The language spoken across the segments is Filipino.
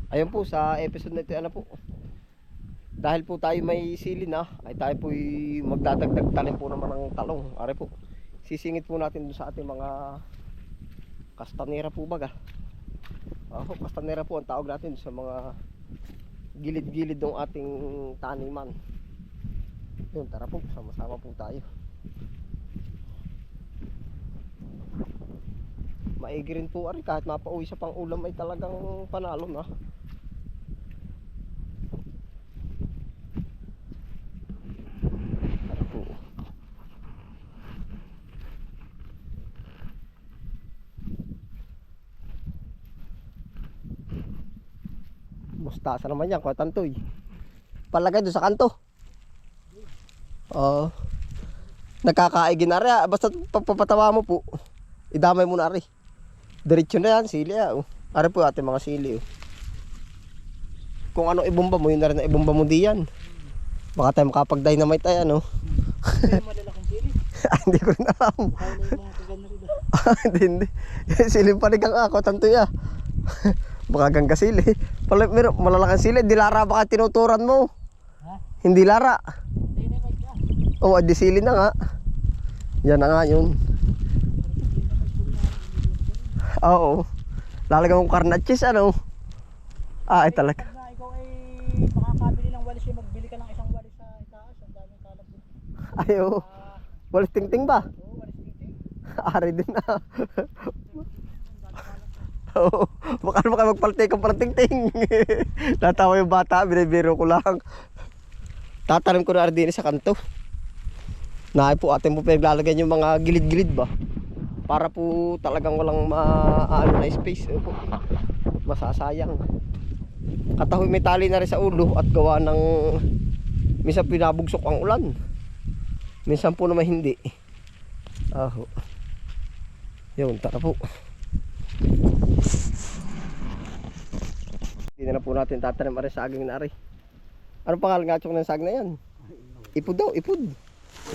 Ayun po sa episode na ito, ano po, dahil po tayo may sili na, ay tayo po magdadagdag tanim po naman ng talong. Are po, sisingit po natin dun sa ating mga kastanera po baga. Kastanera po ang tawag natin sa mga gilid-gilid ng ating taniman. Yun, tara po, sama-sama po tayo. Maigi rin po ari, kahit mapauwi sa pang ulam ay talagang panalo na. Tara po. Mustasa naman yan, kuha tantoy. Palagay doon sa kanto. Nagkakaigin na rin, basta papatawa mo po, idamay mo na rin. Diretso na yan, sili Ari po ating mga sili Kung ano ibomba mo, yun na rin na ibomba mo diyan. Baka tayo makapag-dynamite ay ano. Malalaking sili. Hindi ko rin alam. Kaya na yung mga kagana rin. Hindi. Silim pa rin kang ako, tanto ya. Baka gangga sili. Meron malalaking sili, di lara baka tinuturan mo. Ha? Hindi lara. Dynamite ka. Oo, di sili na nga. Yan na nga yun. Oo. Lalagyan mong karne at cheese, ano? Ay talaga. Pag na ikaw ay makakabili ng walis, magbili ka ng isang walis sa itaas. Ang daming kalap. Ayo. Walis ting-ting ba? Oo, walis titing. Ari din na. Oo. Baka naman kayo magpalte ka parang ting-ting. Natawa yung bata, binibiro ko lang. Tatanim ko na din sa kanto. Naay po atin po pinaglalagyan yung mga gilid-gilid ba? Para po talagang walang maano na space. Masasayang. Katahoy may tali na rin sa ulo at gawa ng minsan pinabugsok ang ulan. Minsan po naman hindi. Yun, tara po. Hindi na po natin tatanim rin saging na rin. Ano pangalan nga tsong ng saging na yan? Ipod daw, ipod.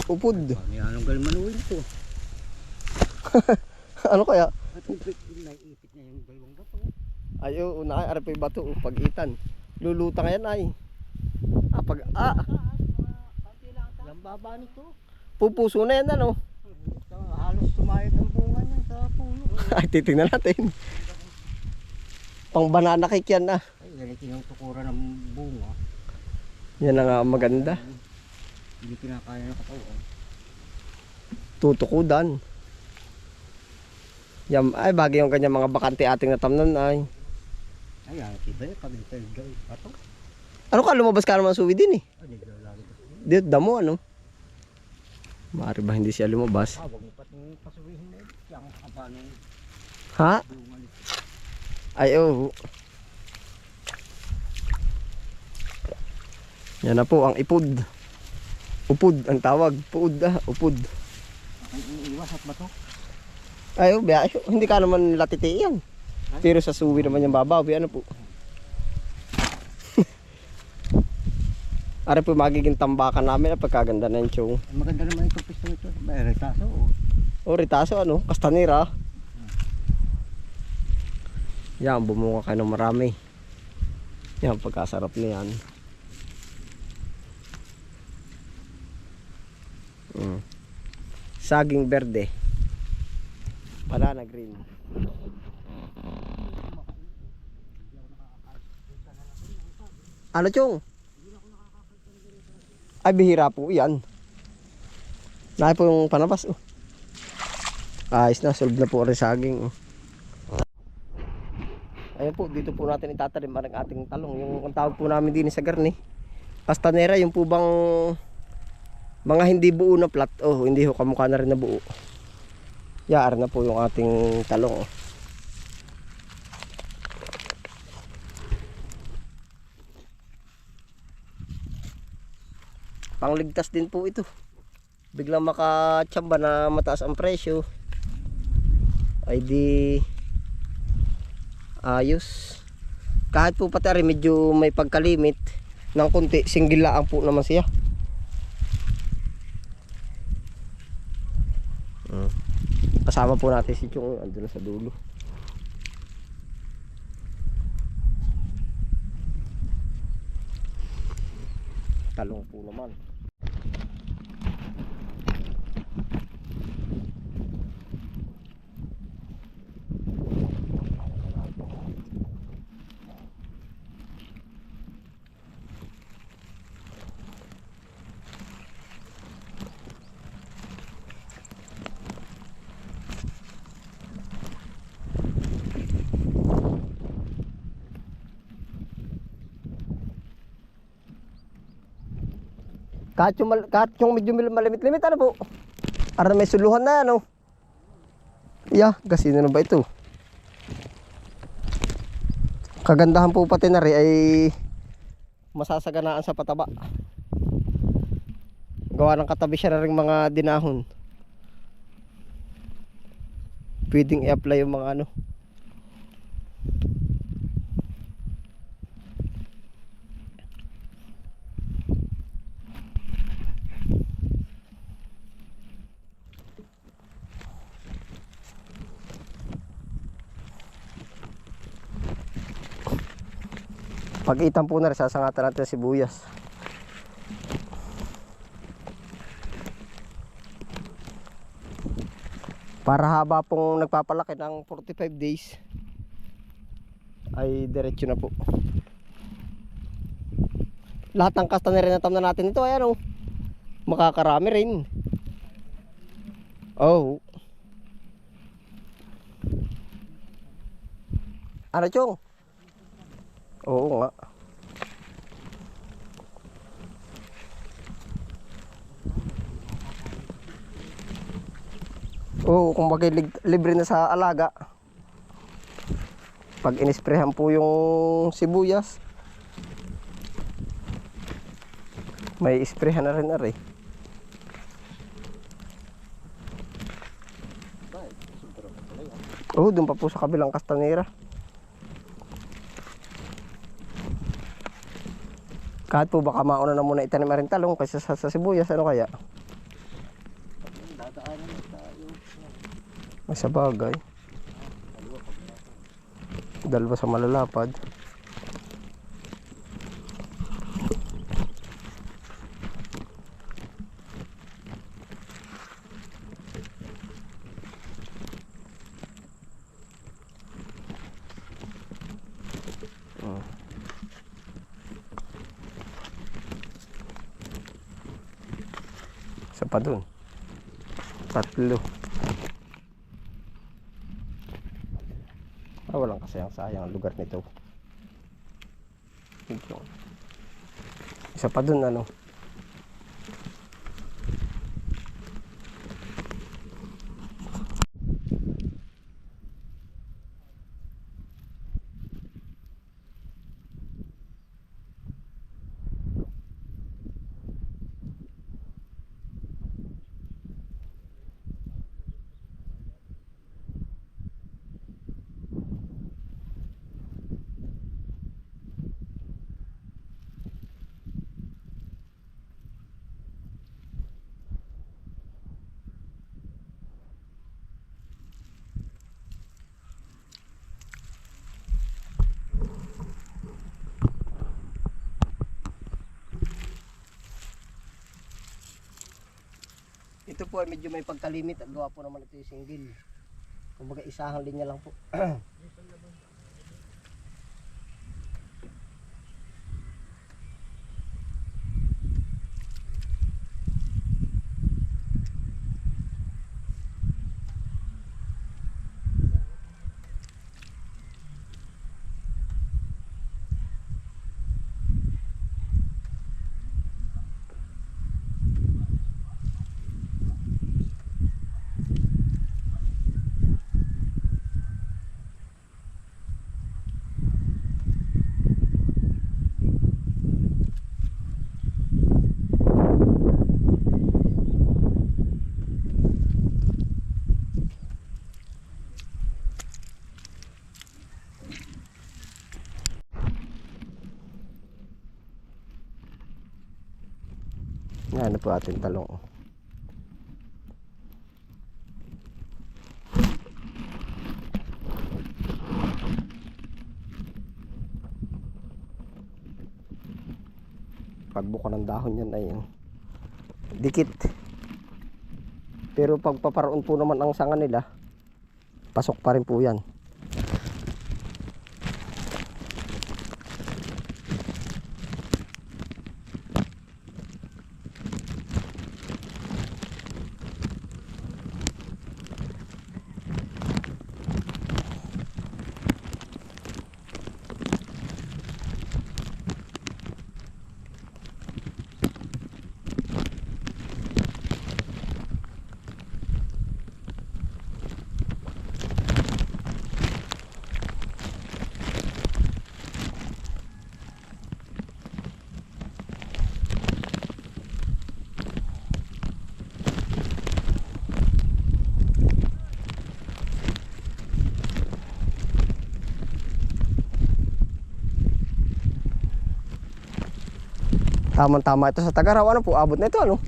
Upod. Anong galing manuwi nito? Ano kaya? Atong naiipit niya yung dalawang bato. Ayo, una ay arap yung bato, pag-itan. Luluta ngayon ay. Yung baba nito. Pupuso na yan ano. Halos tumayad ang bunga niya sa puno. Ay, titingnan natin. Pang banana cake yan na. Ay, ganito yung tukuran ng bunga. Yan na nga ang maganda. Hindi kinakaya ng katawan. Tutukudan. Yan, ay bagay yung kanya mga bakante ating natamnan ay. Ay, tiba yun. Pag ito yung bato. Ano ka, lumabas ka naman suwi din eh. Ay, hindi lagi ito. Dito, damo ano. Maaari ba hindi siya lumabas? Huwag mo pating pasuwihin na ito. Yung haba ng Ha? bunga nito. Ay, oo. Yan na po ang ipod. Upod ang tawag. Puud upod. Ay, iniiwas at bato. Ay, hindi ka naman latiti yan. Pero sa suwi naman yung babawi, ano po. Ari po magiging tambakan namin at pagkaganda na yung tiyong. Maganda naman itong pisto ito. May retaso. O ritaso ano, kastanira. Yan, bumunga kayo ng marami. Yan, pagkasarap na yan. Saging berde. Banana green. Ano chong? Ay bihira po yan. Naay po yung panabas Ayos na, solve na po rin saging Ayun po, dito po natin itatanim ang ating talong. Yung ang tawag po namin din sa garni kastanera, yung po bang mga hindi buo na plat. Hindi ho kamukha na rin na buo. Yaar na po yung ating talong Pangligtas din po ito. Biglang makatsamba na mataas ang presyo ay di ayos. Kahit po pati rin medyo may pagkalimit ng konti, single lang po naman siya. Kasama po natin si Chong andun sa dulo. Talong po naman. Kahit yung medyo malimit-limit, ano po? Para may suluhan na, ano? Yeah, gasino na ba ito? Kagandahan po pati na rin ay masasaganaan sa pataba. Gawa ng katabi siya na rin mga dinahon. Pwedeng i-apply yung mga ano. Pag-itan po na rin, sasangatan natin ang sibuyas. Para haba pong nagpapalaki ng 45 days ay diretso na po. Lahat ng kasta na rin natam na natin ito, ayan o. Makakarami rin. Oh. Ano chong? Oo nga. Oo, kung bagay libre na sa alaga. Pag inisprehan po yung sibuyas, may isprehan na rin na rin. Oo, dun pa po sa kabilang kastanera. Kahit po baka mauna na muna itanim na rin talong kaysa sa sibuyas, ano kaya? Ay, sa bagay. Dalawa sa malalapad. Isa pa dun. 3. Walang kasayang-sayang ang lugar nito. Isa pa dun, ano. Ito po ay medyo may pagkalimit at gawa po naman ito yung single. Kumbaga isahang linya lang po. Yan na po ating talong. Pagbuka ng dahon yan ay dikit. Pero pag paparoon po naman ang sanga nila, pasok pa rin po yan. Tamang-tama ito sa Tagaraw. Ano po, abot na ito, ano?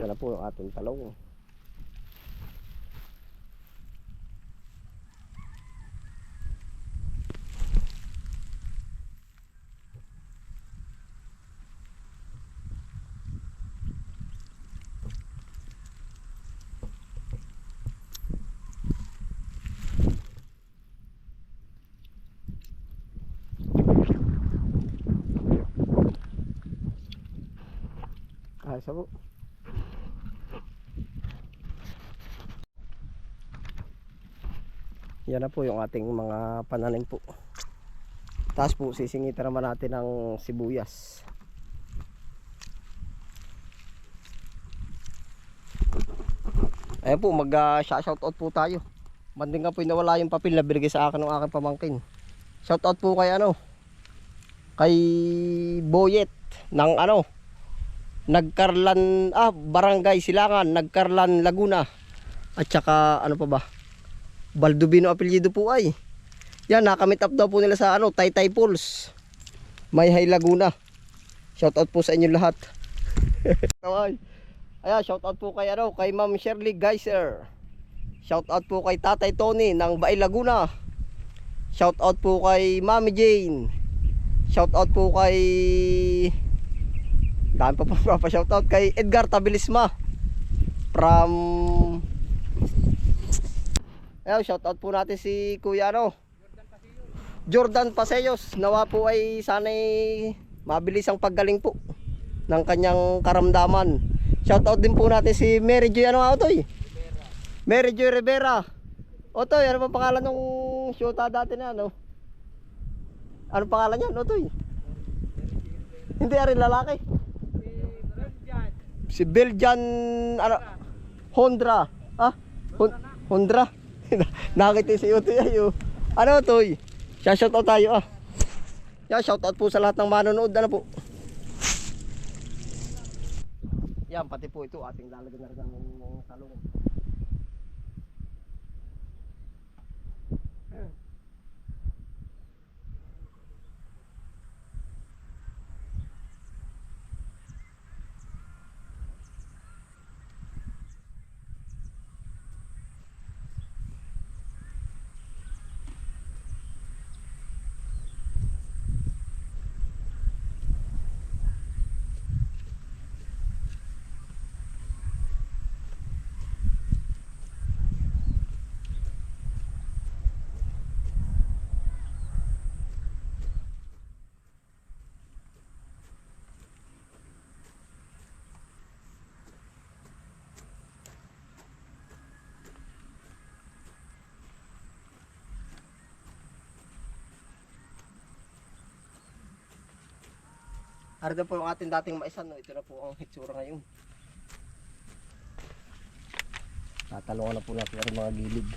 Yan na po yung ating talong. Ayos po. Yan na po yung ating mga pananim po. Tapos po sisingitan naman natin ng sibuyas. Ayan po, mag-shoutout po tayo. Banding nga po nawala yung papel na binigay sa akin ng aking pamangkin. Shoutout po kay kay Boyet ng Nagkarlan, Barangay Silangan, Nagkarlan, Laguna. At saka pa ba? Baldubino apelyido po ay. Yan, nakamit up daw po nila sa Taytay Falls, Mayhay, Laguna. Shoutout po sa inyo lahat. Ayan, shoutout po kay kay Ma'am Shirley Geyser. Shoutout po kay Tatay Tony ng Baay, Laguna. Shoutout po kay Mami Jane. Shoutout po kay dami pa shoutout kay Edgar Tabilisma from shoutout po natin si Kuya Jordan Paseos. Nawa po ay sana'y mabilis ang paggaling po ng kanyang karamdaman. Shoutout din po natin si Mary Joy Otoy? Mary Joy Rivera. Otoy, ano pa pangalan ng shoota dati na Ano pangalan niyan, Otoy? Hindi rin lalaki. Si Belgian Hondra. Hondra. Nakita si Otoy ayo. Otoy? Shoutout tayo Yan, shoutout po sa lahat ng manonood po. Yan, pati po ito ating lalagyan na rin ng talong. Ardo po yung ating dating maisan, Ito na po ang hitsura ngayon. Tatalungan na po natin ang mga gilid.